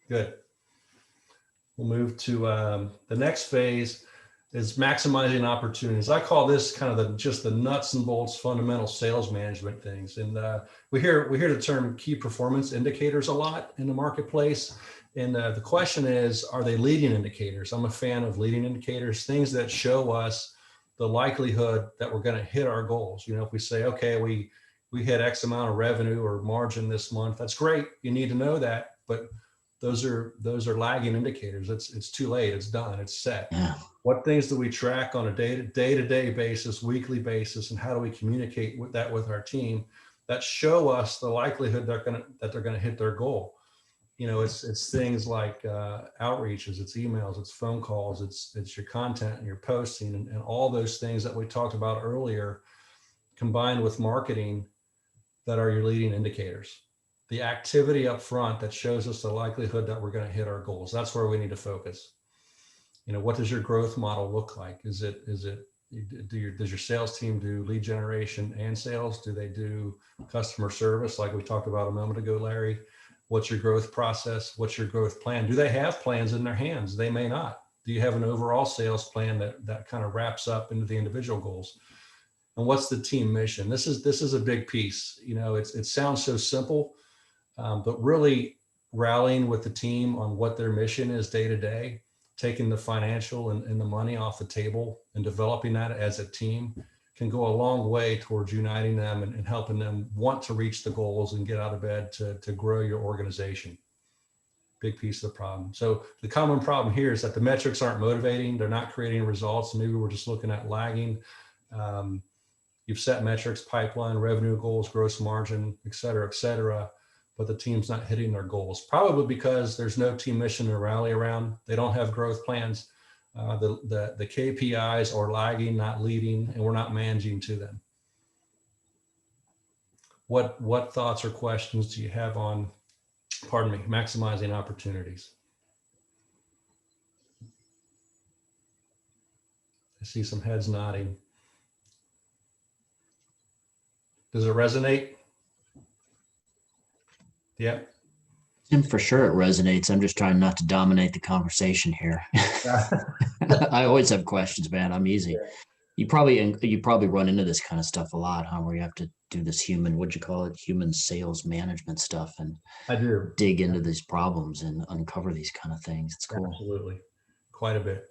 Good. We'll move to the next phase. Is maximizing opportunities. I call this kind of just the nuts and bolts fundamental sales management things. And we hear the term key performance indicators a lot in the marketplace. And the question is, are they leading indicators? I'm a fan of leading indicators, things that show us the likelihood that we're going to hit our goals. You know, if we say, okay, we hit X amount of revenue or margin this month, that's great. You need to know that, but those are lagging indicators. It's too late. It's done. It's set. Yeah. What things do we track on a day-to-day basis, weekly basis, and how do we communicate with our team that show us the likelihood that they're gonna hit their goal? You know, it's things like outreaches, it's emails, it's phone calls, it's your content and your posting, and all those things that we talked about earlier, combined with marketing, that are your leading indicators. The activity up front that shows us the likelihood that we're going to hit our goals. That's where we need to focus. You know, what does your growth model look like? Does your sales team do lead generation and sales? Do they do customer service like we talked about a moment ago, Larry? What's your growth process? What's your growth plan? Do they have plans in their hands? They may not. Do you have an overall sales plan that kind of wraps up into the individual goals? And what's the team mission? This is a big piece. You know, it sounds so simple, but really rallying with the team on what their mission is day to day, taking the financial and the money off the table and developing that as a team can go a long way towards uniting them and helping them want to reach the goals and get out of bed to grow your organization. Big piece of the problem. So the common problem here is that the metrics aren't motivating. They're not creating results. Maybe we're just looking at lagging. You've set metrics, pipeline, revenue goals, gross margin, et cetera, but the team's not hitting their goals. Probably because there's no team mission to rally around. They don't have growth plans. The KPIs are lagging, not leading, and we're not managing to them. What thoughts or questions do you have on, pardon me, maximizing opportunities? I see some heads nodding. Does it resonate? Yeah. Tim, for sure it resonates. I'm just trying not to dominate the conversation here. I always have questions, man. I'm easy. Yeah. You probably run into this kind of stuff a lot, huh? Where you have to do this human sales management stuff, and I do dig into these problems and uncover these kind of things. It's cool. Absolutely. Quite a bit.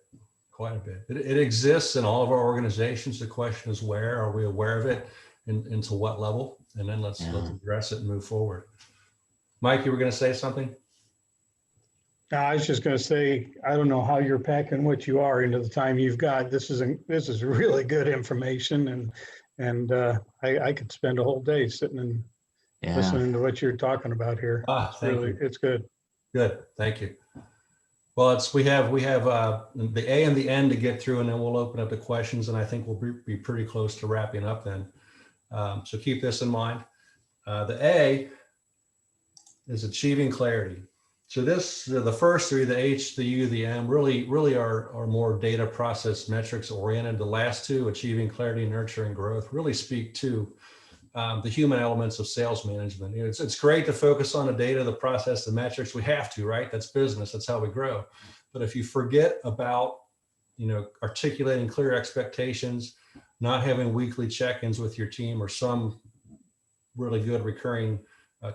It exists in all of our organizations. The question is, where are we aware of it and to what level? And then let's address it and move forward. Mike, you were going to say something? I was just going to say, I don't know how you're packing what you are into the time you've got. This is really good information, and I could spend a whole day sitting and listening to what you're talking about here. It's good. Good, thank you. Well, we have the A and the N to get through, and then we'll open up the questions, and I think we'll be pretty close to wrapping up then. So keep this in mind. The A is achieving clarity. So the first three, the H, the U, the M, really are more data process metrics oriented. The last two, achieving clarity, nurturing growth, really speak to the human elements of sales management. You know, it's great to focus on the data, the process, the metrics. We have to, right? That's business. That's how we grow. But if you forget about, you know, articulating clear expectations, not having weekly check-ins with your team, or some really good recurring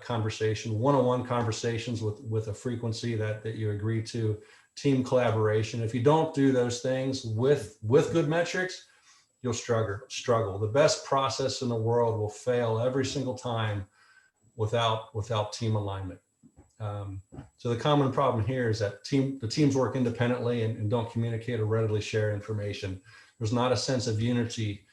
conversation, one-on-one conversations with a frequency that you agree to, team collaboration. If you don't do those things with good metrics, you'll struggle. The best process in the world will fail every single time without team alignment. So the common problem here is that the teams work independently and don't communicate or readily share information. There's not a sense of unity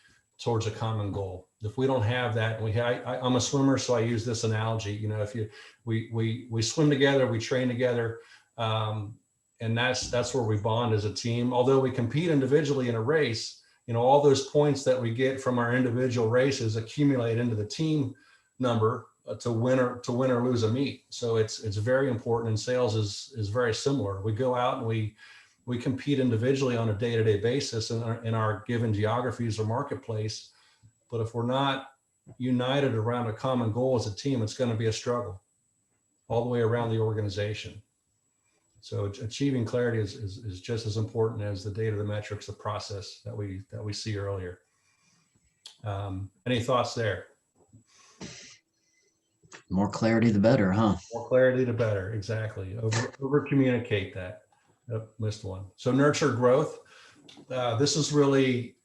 towards a common goal. If we don't have that, I'm a swimmer, so I use this analogy. You know, if we swim together, we train together, and that's where we bond as a team. Although we compete individually in a race, you know, all those points that we get from our individual races accumulate into the team number to win or lose a meet. So it's very important, and sales is very similar. We go out and we compete individually on a day-to-day basis in our given geographies or marketplace. But if we're not united around a common goal as a team, it's going to be a struggle all the way around the organization. So achieving clarity is just as important as the data, the metrics, the process that we see earlier. Any thoughts there? More clarity, the better, huh? More clarity, the better. Exactly. Over communicate that. Missed one. So nurture growth. This is really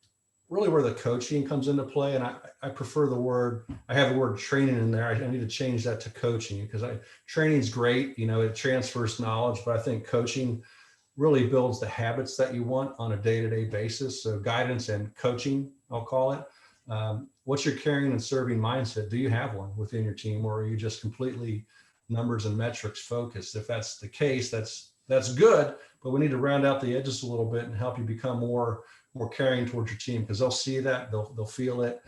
where the coaching comes into play. And I prefer the word, I have the word training in there. I need to change that to coaching because training is great. It transfers knowledge, but I think coaching really builds the habits that you want on a day-to-day basis. So guidance and coaching, I'll call it. What's your caring and serving mindset? Do you have one within your team, or are you just completely numbers and metrics focused? If that's the case, that's good, but we need to round out the edges a little bit and help you become more caring towards your team, because they'll see that, they'll feel it,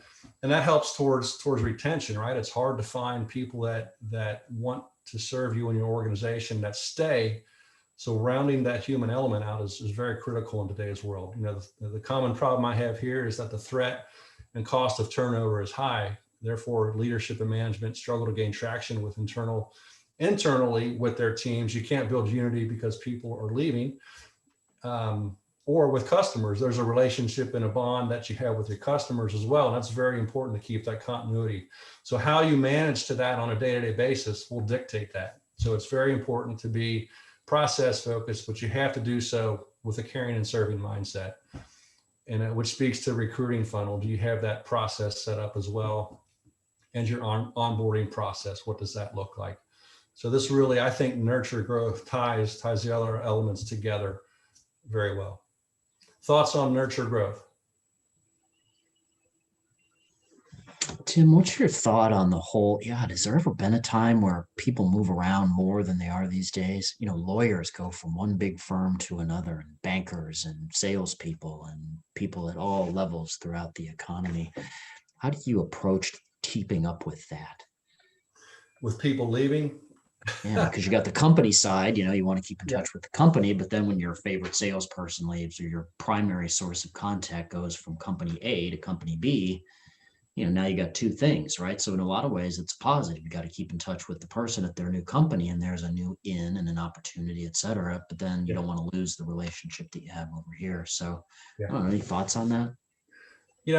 and that helps towards retention, right? It's hard to find people that want to serve you in your organization, that stay. So rounding that human element out is very critical in today's world. The common problem I have here is that the threat and cost of turnover is high. Therefore, leadership and management struggle to gain traction with internally with their teams. You can't build unity because people are leaving. Or with customers, there's a relationship and a bond that you have with your customers as well. And that's very important to keep that continuity. So how you manage to that on a day-to-day basis will dictate that. So it's very important to be process focused, but you have to do so with a caring and serving mindset. And which speaks to recruiting funnel. Do you have that process set up as well? And your onboarding process, what does that look like? So this really, I think, nurture growth ties the other elements together very well. Thoughts on nurture growth? Tim, what's your thought on the whole, has there ever been a time where people move around more than they are these days? Lawyers go from one big firm to another, and bankers and salespeople and people at all levels throughout the economy. How do you approach keeping up with that? With people leaving? Yeah, because you got the company side, you want to keep in touch with the company, but then when your favorite salesperson leaves or your primary source of contact goes from company A to company B, now you got two things, right? So in a lot of ways, it's positive. You got to keep in touch with the person at their new company, and there's a new in and an opportunity, et cetera. But then you don't want to lose the relationship that you have over here. So I don't know, any thoughts on that? I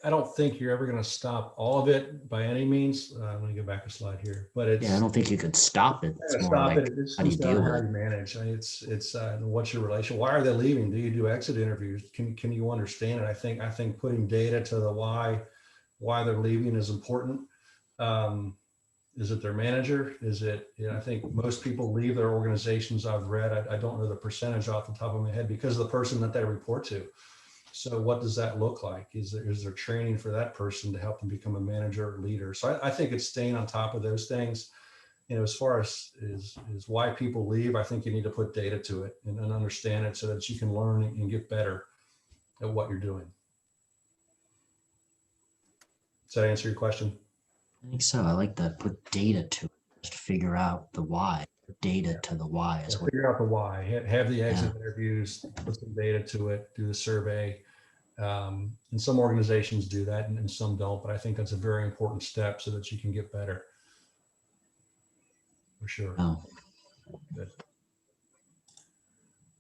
don't think you're ever going to stop all of it by any means. Let me go back a slide here, but I don't think you could stop it. It's more stop like, it. It's how do you deal with how it? you manage. It's what's your relation? Why are they leaving? Do you do exit interviews? Can you understand it? I think putting data to the why they're leaving is important. Is it their manager? Is it, I think most people leave their organizations. I've read, I don't know the percentage off the top of my head, because of the person that they report to. So what does that look like? Is there training for that person to help them become a manager or leader? So I think it's staying on top of those things. As far as why people leave, I think you need to put data to it and understand it so that you can learn and get better at what you're doing. Does that answer your question? I think so. I like that. Put data to it. Just figure out the why. Data to the why is what. Figure out the why. Have the exit interviews, put some data to it, do the survey. And some organizations do that and some don't, but I think that's a very important step so that you can get better. For sure. Oh. Good.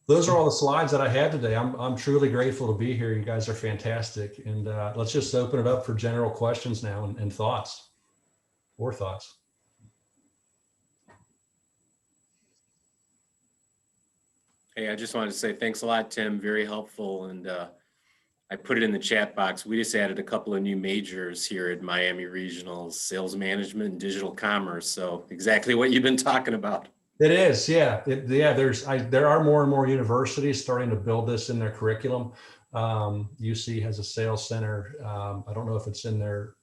Those are all the slides that I have today. I'm truly grateful to be here. You guys are fantastic. And let's just open it up for general questions now and thoughts or thoughts. Hey, I just wanted to say thanks a lot, Tim. Very helpful. And I put it in the chat box. We just added a couple of new majors here at Miami Regional: sales management and digital commerce. So exactly what you've been talking about. It is, yeah. There are more and more universities starting to build this in their curriculum. UC has a sales center. I don't know if it's in their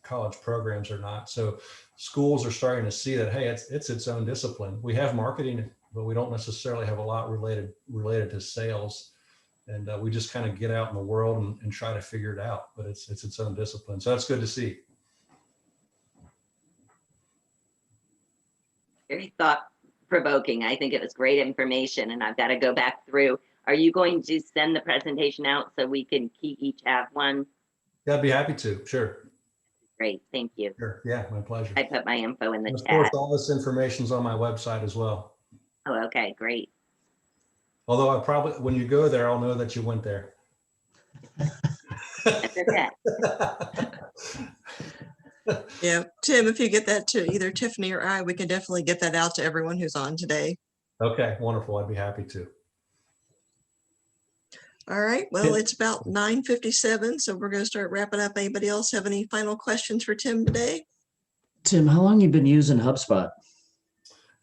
college programs or not. So schools are starting to see that, hey, it's its own discipline. We have marketing, but we don't necessarily have a lot related to sales. And we just kind of get out in the world and try to figure it out, but it's its own discipline. So that's good to see. Very thought-provoking. I think it was great information, and I've got to go back through. Are you going to send the presentation out so we can each have one? Yeah, I'd be happy to. Sure. Great. Thank you. Sure. Yeah, my pleasure. I put my info in the Of chat. course, all this information's on my website as well. Oh, okay. Great. Although when you go there, I'll know that you went there. That's okay. Yeah, Tim, if you get that to either Tiffany or I, we can definitely get that out to everyone who's on today. Okay, wonderful. I'd be happy to. All right, well, it's about 9:57, so we're going to start wrapping up. Anybody else have any final questions for Tim today? Tim, how long you been using HubSpot?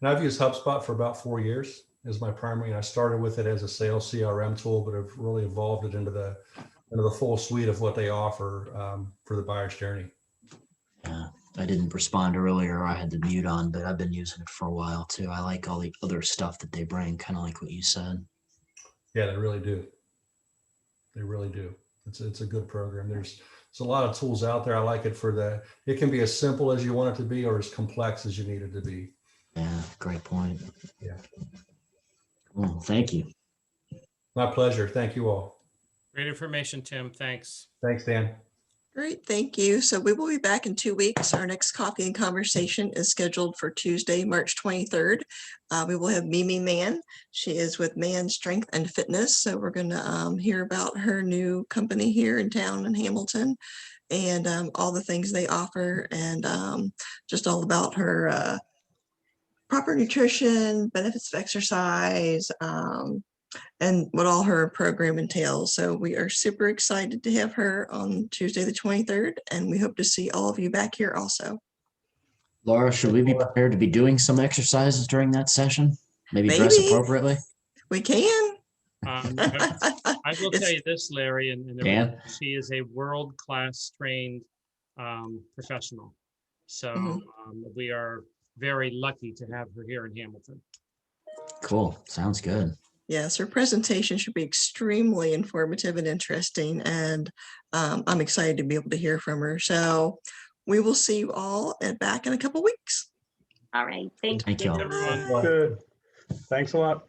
And I've used HubSpot for about 4 years as my primary. And I started with it as a sales CRM tool, but I've really evolved it into the full suite of what they offer for the buyer's journey. Yeah, I didn't respond earlier. I had the mute on, but I've been using it for a while too. I like all the other stuff that they bring, kind of like what you said. Yeah, they really do. They really do. It's a good program. There's a lot of tools out there. I like it it can be as simple as you want it to be or as complex as you need it to be. Yeah, great point. Yeah. Well, thank you. My pleasure. Thank you all. Great information, Tim. Thanks. Thanks, Dan. Great, thank you. So we will be back in 2 weeks. Our next coffee and conversation is scheduled for Tuesday, March 23rd. We will have Mimi Mann. She is with Mann Strength and Fitness. So we're going to hear about her new company here in town in Hamilton and all the things they offer and just all about her proper nutrition, benefits of exercise, and what all her program entails. So we are super excited to have her on Tuesday, the 23rd, and we hope to see all of you back here also. Laura, should we be prepared to be doing some exercises during that session? Maybe dress appropriately? We can. I will tell you this, Larry, and she is a world-class trained professional. So we are very lucky to have her here in Hamilton. Cool. Sounds good. Yes, her presentation should be extremely informative and interesting, and I'm excited to be able to hear from her. So we will see you all back in a couple weeks. All right. Thank you. Everyone. Good. Thanks a lot.